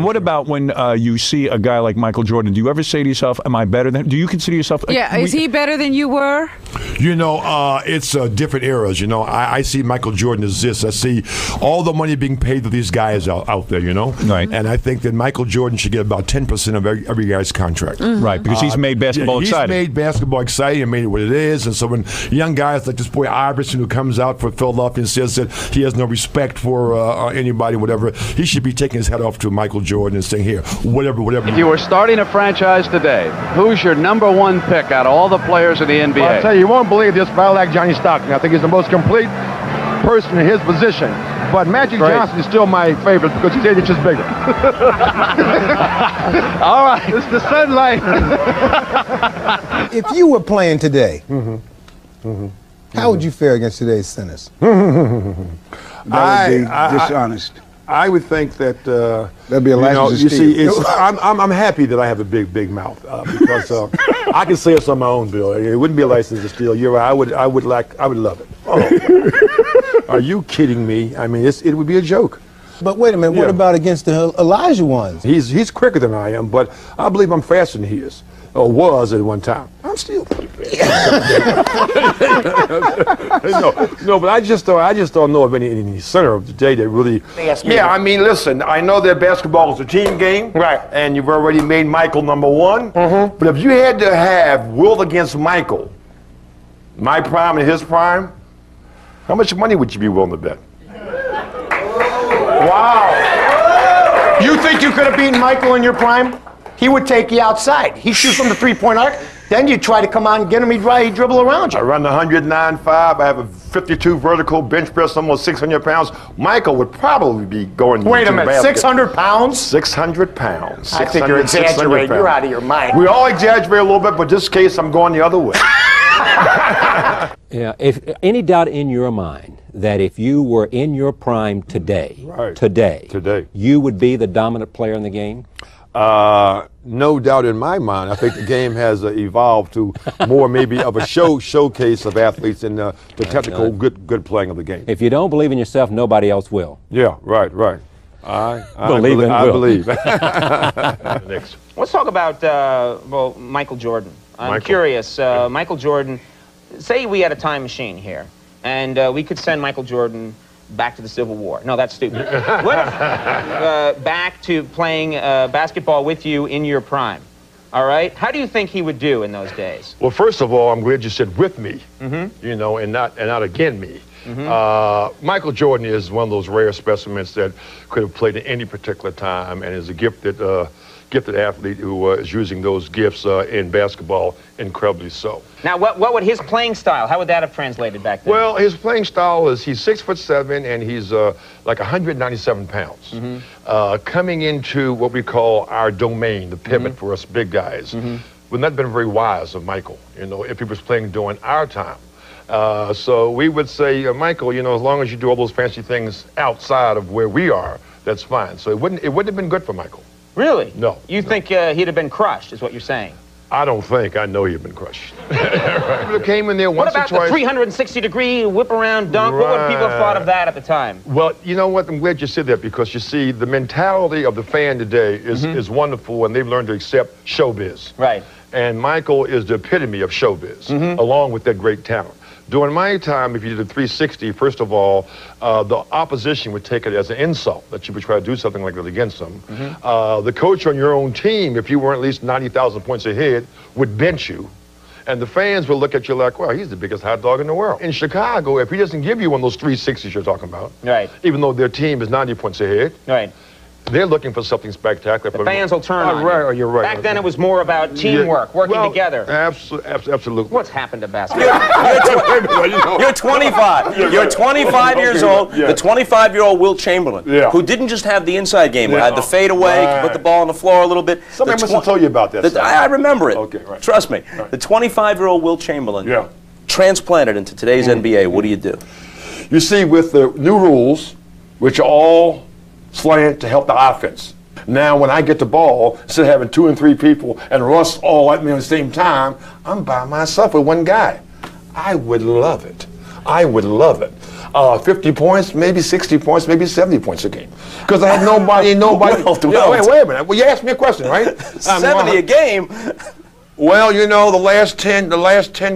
And what about when you see a guy like Michael Jordan? Do you ever say to yourself, am I better than? Do you consider yourself? Yeah, is he better than you were? You know, it's different eras. You know, I see Michael Jordan as this. I see all the money being paid to these guys out there, you know? Right. And I think that Michael Jordan should get about 10% of every guy's contract. Right, because he's made basketball exciting. He's made basketball exciting and made it what it is. And so when young guys like this boy Iverson, who comes out for Philadelphia and says that he has no respect for anybody, whatever, he should be taking his head off to Michael Jordan and saying, here, whatever. If you were starting a franchise today, who's your #1 pick out of all the players in the NBA? Well, I'll tell you won't believe this, but I like Johnny Stockton. I think he's the most complete person in his position. But Magic Johnson is still my favorite because he's 8 inches bigger. All right. It's the sunlight. If you were playing today, how would you fare against today's centers? That would be dishonest. I would think that that'd be a license to steal. steal. See, I'm happy that I have a big mouth because I can say it's on my own, Bill. It wouldn't be a license to steal. You're right. I would love it. Oh, are you kidding me? I mean, it would be a joke. But wait a minute. What about against the Elijah ones? He's quicker than I am, but I believe I'm faster than he is, or was at one time. I'm still pretty fast. No, but I just don't know of any center of the day that really. Yeah, I mean, listen, I know that basketball is a team game, right? And you've already made Michael #1. But if you had to have Wilt against Michael, my prime and his prime, how much money would you be willing to bet? Wow. You think you could have beaten Michael in your prime? He would take you outside. He shoots from the three-point arc. Then you try to come on and get him, he'd dribble around you. I run the 109.5. I have a 52 vertical, bench press almost 600 pounds. Michael would probably be going. Wait a minute, 600 pounds? 600 pounds. I think you're exaggerating. You're out of your mind. We all exaggerate a little bit, but this case, I'm going the other way. Yeah, if any doubt in your mind that if you were in your prime today, you would be the dominant player in the game? No doubt in my mind. I think the game has evolved to more maybe of a showcase of athletes and the technical good playing of the game. If you don't believe in yourself, nobody else will. Yeah, right. I believe. Next. Let's talk about Michael Jordan. I'm curious. Michael Jordan. Say we had a time machine here, and we could send Michael Jordan back to the Civil War. No, that's stupid. What if back to playing basketball with you in your prime? All right? How do you think he would do in those days? Well, first of all, I'm glad you said with me, you know, and not again me. Michael Jordan is one of those rare specimens that could have played at any particular time and is a gifted athlete who is using those gifts in basketball incredibly so. Now, what would his playing style, how would that have translated back then? Well, his playing style is he's 6'7" and he's like 197 pounds. Coming into what we call our domain, the pivot for us big guys, would not have been very wise of Michael, you know, if he was playing during our time. So we would say, Michael, you know, as long as you do all those fancy things outside of where we are, that's fine. So it wouldn't have been good for Michael. Really? No. You think he'd have been crushed, is what you're saying? I don't think. I know he'd been crushed. Right. Came in there once or twice. What about the 360-degree whip-around dunk? Right. What would people have thought of that at the time? Well, you know what? I'm glad you said that because, you see, the mentality of the fan today is wonderful, and they've learned to accept showbiz. Right. And Michael is the epitome of showbiz, along with that great talent. During my time, if you did a 360, first of all, the opposition would take it as an insult that you would try to do something like that against them. The coach on your own team, if you weren't at least 90,000 points ahead, would bench you. And the fans would look at you like, well, he's the biggest hot dog in the world. In Chicago, if he doesn't give you one of those 360s you're talking about, even though their team is 90 points ahead, they're looking for something spectacular. The fans will turn on you. You're right. Back then it was more about teamwork, working together. Absolutely. What's happened to basketball? You're 25. You're 25 years old. The 25-year-old Wilt Chamberlain, who didn't just have the inside game, had the fadeaway, could put the ball on the floor a little bit. Somebody must have told you about that. I remember it. Okay, right. Trust me. Right. The 25-year-old Wilt Chamberlain, transplanted into today's NBA. What do you do? You see, with the new rules, which are all slant to help the offense. Now, when I get the ball, instead of having 2 and 3 people and Russ all at me at the same time, I'm by myself with one guy. I would love it. I would love it. 50 points, maybe 60 points, maybe 70 points a game. Because I had nobody. Wilt. Wait a minute. Well, you asked me a question, right? 70 a game. Well, you know, the last 10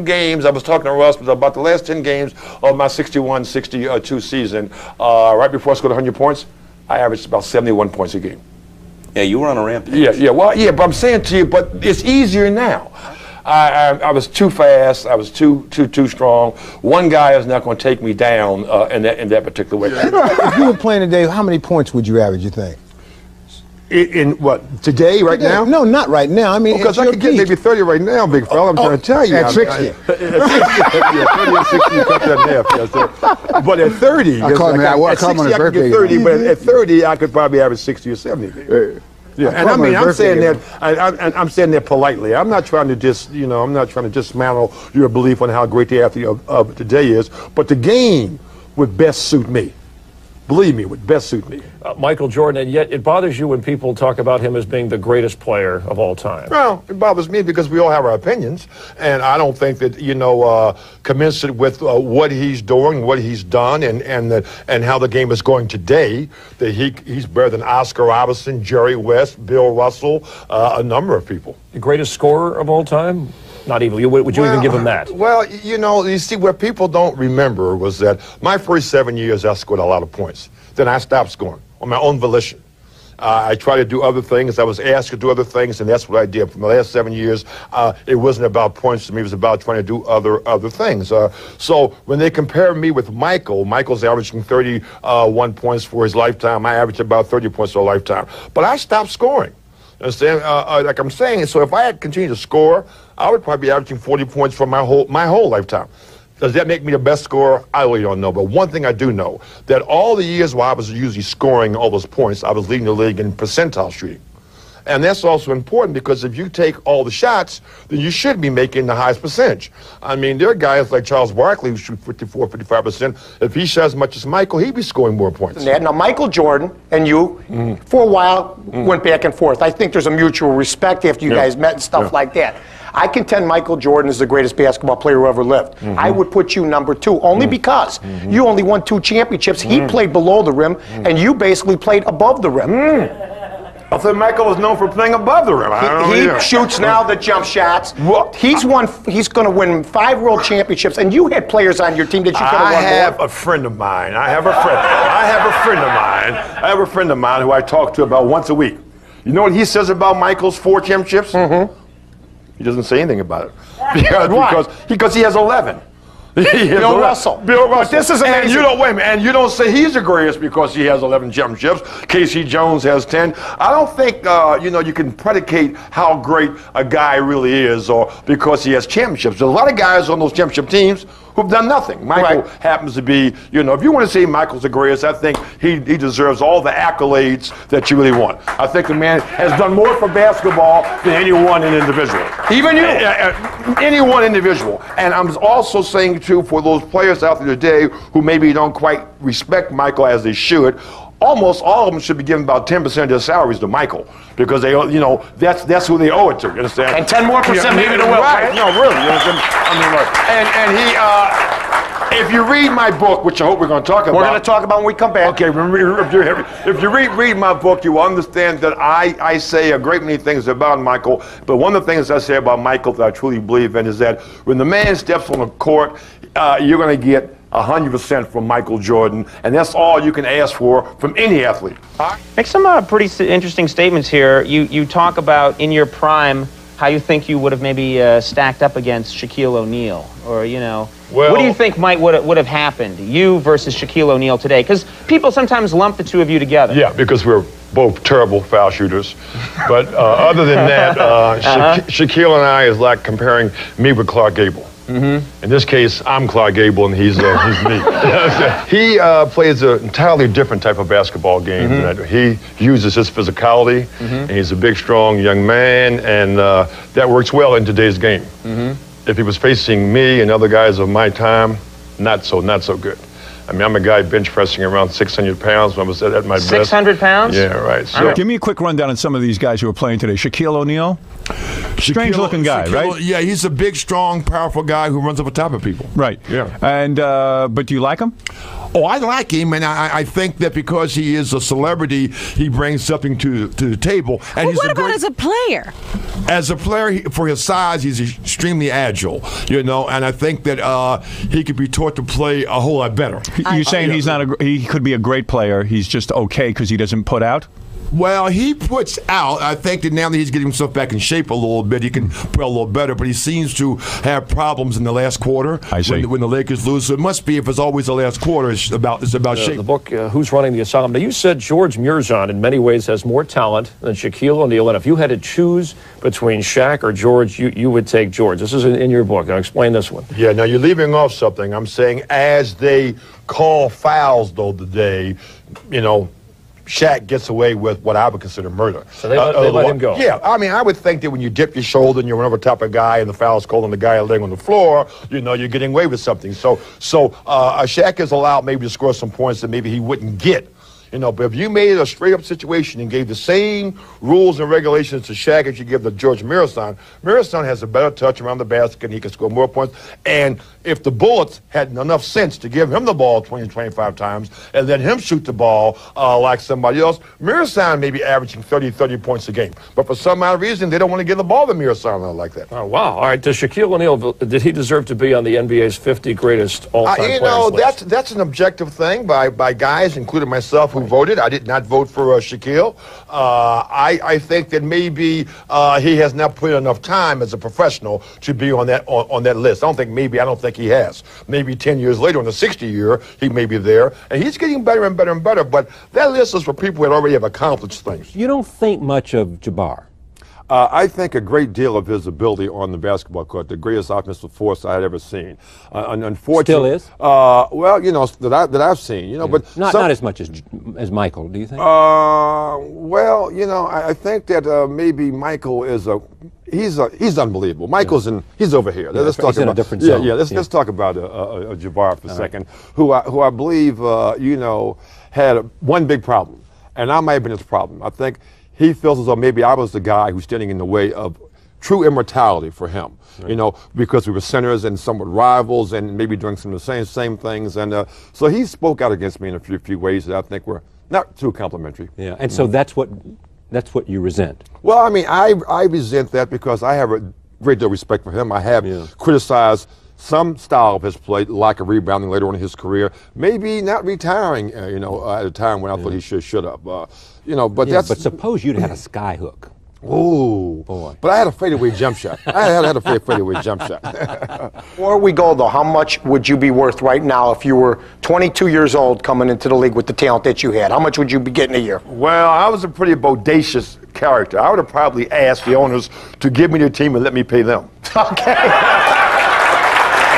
games, I was talking to Russ about the last 10 games of my 61-62 season, right before I scored 100 points, I averaged about 71 points a game. Yeah, you were on a rampage. Yeah, but I'm saying to you, but it's easier now. I was too fast. I was too strong. One guy is not going to take me down in that particular way. If you were playing today, how many points would you average, you think? In what, today, right now? No, not right now. I mean, because I could get maybe 30 right now, big fella. I'm trying to tell you. At 60. Yeah, 30 and 60, you cut that in half. But at 30, I call him at 60, I could get 30, but at 30, I could probably average 60 or 70. Yeah, and I mean, I'm saying that. I'm saying that politely. I'm not trying to just, I'm not trying to dismantle your belief on how great the athlete of today is. But the game would best suit me. Believe me, it would best suit me. Michael Jordan, and yet it bothers you when people talk about him as being the greatest player of all time. Well, it bothers me because we all have our opinions, and I don't think that, commensurate with what he's doing, what he's done, and how the game is going today, that he's better than Oscar Robertson, Jerry West, Bill Russell, a number of people. The greatest scorer of all time? Not even. Would you even give him that? Well, you see, what people don't remember was that my first 7 years, I scored a lot of points. Then I stopped scoring on my own volition. I tried to do other things. I was asked to do other things, and that's what I did. For the last 7 years, it wasn't about points to me. It was about trying to do other things. So when they compare me with Michael's averaging 31 points for his lifetime. I averaged about 30 points for a lifetime. But I stopped scoring. Understand? Like I'm saying, so if I had continued to score, I would probably be averaging 40 points for my whole lifetime. Does that make me the best scorer? I really don't know. But one thing I do know, that all the years while I was usually scoring all those points, I was leading the league in percentile shooting. And that's also important because if you take all the shots, then you should be making the highest percentage. I mean, there are guys like Charles Barkley who shoot 54, 55%. If he shot as much as Michael, he'd be scoring more points. Now, Michael Jordan and you, for a while, went back and forth. I think there's a mutual respect after you guys met and stuff like that. I contend Michael Jordan is the greatest basketball player who ever lived. I would put you number 2, only because you only won 2 championships. He played below the rim, and you basically played above the rim. I thought Michael was known for playing above the rim. He shoots now the jump shots. He's going to win 5 world championships, and you had players on your team that you could have won more. I have a friend of mine who I talk to about once a week. You know what he says about Michael's 4 championships? He doesn't say anything about it. Because he has 11. Bill Russell. But this is amazing. And you don't, wait a minute, and you don't say he's the greatest because he has 11 championships. Casey Jones has 10. I don't think, you can predicate how great a guy really is or because he has championships. There's a lot of guys on those championship teams who've done nothing. Michael happens to be, if you want to say Michael's the greatest, I think he deserves all the accolades that you really want. I think the man has done more for basketball than any one individual. Even you? Any one individual. And I'm also saying, too, for those players out there today who maybe don't quite respect Michael as they should, almost all of them should be giving about 10% of their salaries to Michael because they, that's who they owe it to. You understand? And 10 more percent maybe to Wilt. Right? No, really. You understand? And he, if you read my book, which I hope we're going to talk about. We're going to talk about when we come back. Okay. If you read my book, you will understand that I say a great many things about Michael. But one of the things I say about Michael that I truly believe in is that when the man steps on the court, you're going to get 100% from Michael Jordan, and that's all you can ask for from any athlete. Make some pretty interesting statements here. You talk about in your prime how you think you would have maybe stacked up against Shaquille O'Neal, or what do you think would have happened, you versus Shaquille O'Neal today? Because people sometimes lump the two of you together. Yeah, because we're both terrible foul shooters. But other than that, Shaquille and I is like comparing me with Clark Gable. In this case, I'm Clark Gable and he's me. He plays an entirely different type of basketball game. He uses his physicality, and he's a big, strong young man, and that works well in today's game. If he was facing me and other guys of my time, not so good. I mean, I'm a guy bench pressing around 600 pounds when I was at my best. 600 pounds? Yeah, right. So, give me a quick rundown on some of these guys who are playing today. Shaquille O'Neal? Strange-looking guy, right? Yeah, he's a big, strong, powerful guy who runs over top of people. Right. Yeah. And but do you like him? Oh, I like him, and I think that because he is a celebrity, he brings something to the table. And well, what about as a player? As a player, for his size, he's extremely agile, you know, and I think that he could be taught to play a whole lot better. You're saying he's not he could be a great player, he's just okay because he doesn't put out? Well, he puts out. I think that now that he's getting himself back in shape a little bit, he can play a little better. But he seems to have problems in the last quarter. I see. When the Lakers lose. So it must be, if it's always the last quarter, it's about shape. The book, Who's Running the Asylum? Now, you said George Murzon in many ways has more talent than Shaquille O'Neal. And if you had to choose between Shaq or George, you would take George. This is in your book. Now, explain this one. Yeah, now you're leaving off something. I'm saying as they call fouls, though, today, you know, Shaq gets away with what I would consider murder. So they let him go. Yeah, I mean, I would think that when you dip your shoulder and you run over top of a guy and the foul's called on the guy laying on the floor, you know, you're getting away with something. So Shaq is allowed maybe to score some points that maybe he wouldn't get. You know, but if you made it a straight-up situation and gave the same rules and regulations to Shaq as you give to George Murzon, Murzon has a better touch around the basket and he can score more points. And if the Bullets had enough sense to give him the ball 20, 25 times and let him shoot the ball like somebody else, Murzon may be averaging 30 points a game. But for some odd reason, they don't want to give the ball to Murzon like that. Oh, wow. All right, does Shaquille O'Neal, did he deserve to be on the NBA's 50 greatest all-time players You know, list? that's an objective thing by guys, including myself, who voted. I did not vote for Shaquille. I think that maybe he has not put enough time as a professional to be on that list. I don't think he has. Maybe 10 years later, in the 60th year, he may be there. And he's getting better and better and better. But that list is for people that already have accomplished things. You don't think much of Jabbar? I think a great deal of his ability on the basketball court, the greatest offensive force I had ever seen. Unfortunately, still is. Well, you know, that I've seen. You know, but not as much as Michael. Do you think? Well, you know, I think that maybe Michael is he's unbelievable. Michael's he's over here. Yeah, let's talk in about a different zone. Let's talk about Jabbar for a second, who I believe you know, had one big problem, and I might have been his problem. I think he feels as though maybe I was the guy who's standing in the way of true immortality for him, you know, because we were sinners and somewhat rivals and maybe doing some of the same things. And so he spoke out against me in a few ways that I think were not too complimentary. Yeah, and so that's what you resent. Well, I mean, I resent that because I have a great deal of respect for him. I have criticized some style of his play, like a rebounding later on in his career, maybe not retiring, you know, at a time when I thought he should have. You know, but but suppose you'd had a sky hook. Oh, boy. But I had a fadeaway jump shot. I had a fadeaway jump shot. Before we go, though, how much would you be worth right now if you were 22 years old coming into the league with the talent that you had? How much would you be getting a year? Well, I was a pretty bodacious character. I would have probably asked the owners to give me their team and let me pay them. Okay.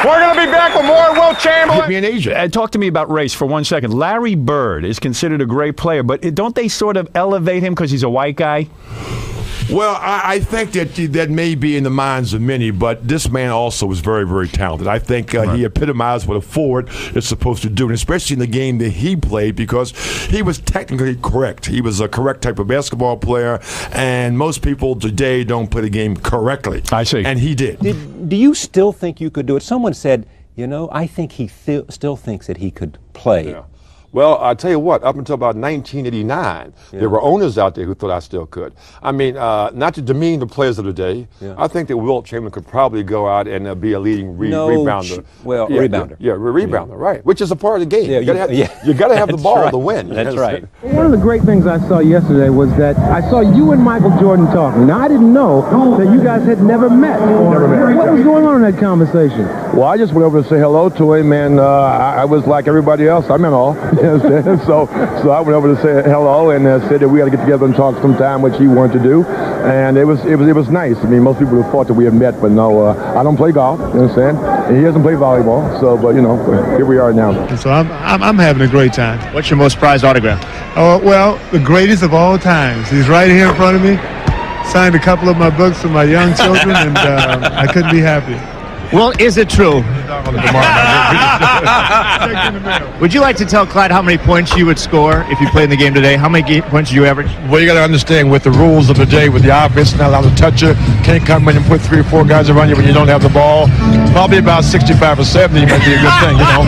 We're going to be back with more Wilt Chamberlain. Be an agent. Talk to me about race for 1 second. Larry Bird is considered a great player, but don't they sort of elevate him because he's a white guy? Well, I think that may be in the minds of many, but this man also was very, very talented. I think he epitomized what a forward is supposed to do, and especially in the game that he played, because he was technically correct. He was a correct type of basketball player, and most people today don't play the game correctly. I see. And he did. Do you still think you could do it? Someone said, you know, I think he still thinks that he could play. Yeah. Well, I'll tell you what, up until about 1989, there were owners out there who thought I still could. I mean, not to demean the players of the day, I think that Wilt Chamberlain could probably go out and be a leading rebounder. Rebounder. Yeah, rebounder, right, which is a part of the game. Yeah, you got to have the ball to win. That's right. One of the great things I saw yesterday was that I saw you and Michael Jordan talking. Now, I didn't know that you guys had never met. What was going on in that conversation? Well, I just went over to say hello to him, and I was like everybody else. I meant all. So I went over to say hello and said that we got to get together and talk sometime, which he wanted to do, and it was nice. I mean, most people would have thought that we had met, but no, I don't play golf. You understand? And he doesn't play volleyball. So, but you know, here we are now. And so I'm having a great time. What's your most prized autograph? Oh, well, the greatest of all times. He's right here in front of me. Signed a couple of my books for my young children, and I couldn't be happier. Well, is it true? Would you like to tell Clyde how many points you would score if you played in the game today? How many points did you average? Well, you got to understand with the rules of the day, with the offense not allowed to touch you, can't come in and put 3 or 4 guys around you when you don't have the ball. Probably about 65 or 70 might be a good thing, you know.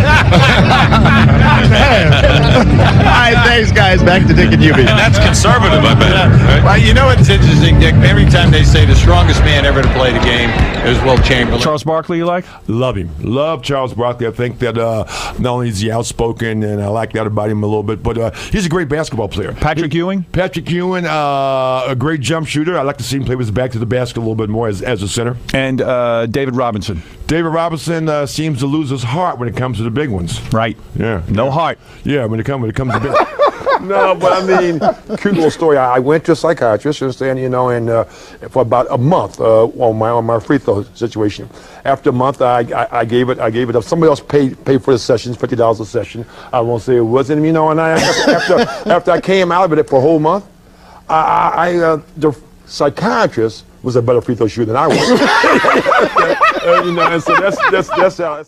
All right, thanks, guys. Back to Dick and Hubie. And that's conservative, I bet. Right? Well, you know what's interesting, Dick? Every time they say the strongest man ever to play the game is Wilt Chamberlain. Charles Barkley, you like? Love him. Love Charles Barkley. I think that not only is he outspoken, and I like that about him a little bit, but he's a great basketball player. Patrick Ewing? Patrick Ewing, a great jump shooter. I like to see him play with his back to the basket a little bit more as a center. And David Robinson. David Robinson seems to lose his heart when it comes to the big ones. Right. Yeah. No heart. Yeah, when it comes to big. No, but I mean, cute little story. I went to a psychiatrist, you understand, you know, and for about a month on my free throw situation. After a month, I gave it up. Somebody else paid for the sessions, $50 a session. I won't say it wasn't, you know. And after I came out of it for a whole month, the psychiatrist was a better free throw shooter than I was. You know, and so that's how.